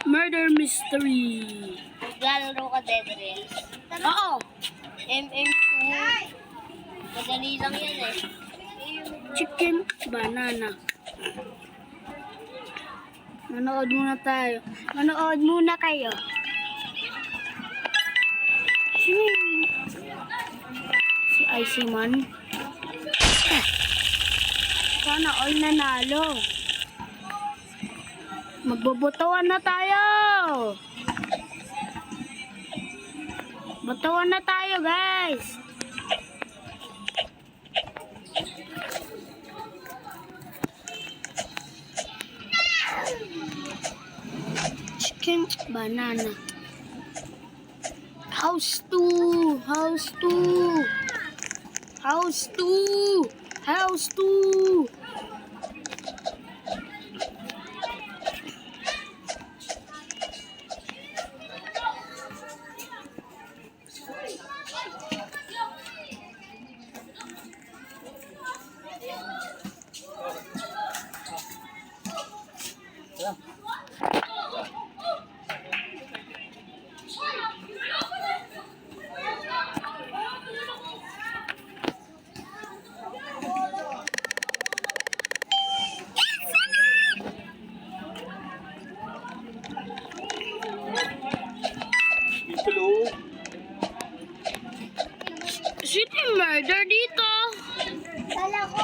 Murder mystery. Maglalaro ka Dead Rails. Oo. MM2. Madali lang yan eh. Chicken banana. Manood muna tayo. Manood muna kayo. Si Icy Man. Sana all nanalo. Magbobotohan na tayo. Botohan na tayo, guys. Chicken banana. House 2. House 2. House 2. House 2. City murder dito. Kala ko.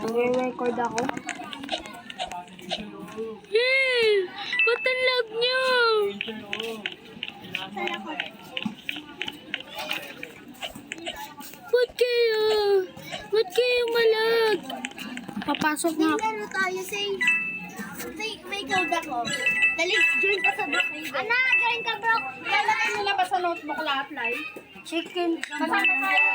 Nag-record ako. Ba't ang lag niyo? Kala ko. Ba't kayo? Ba't kayo malag? Papasok na. Laro tayo, say. May code ako. Dali, join ka sa bro. Ana, join ka bro. Lalagay mo na ba sa notebook lahat, Lai? Chicken Kasama tayo.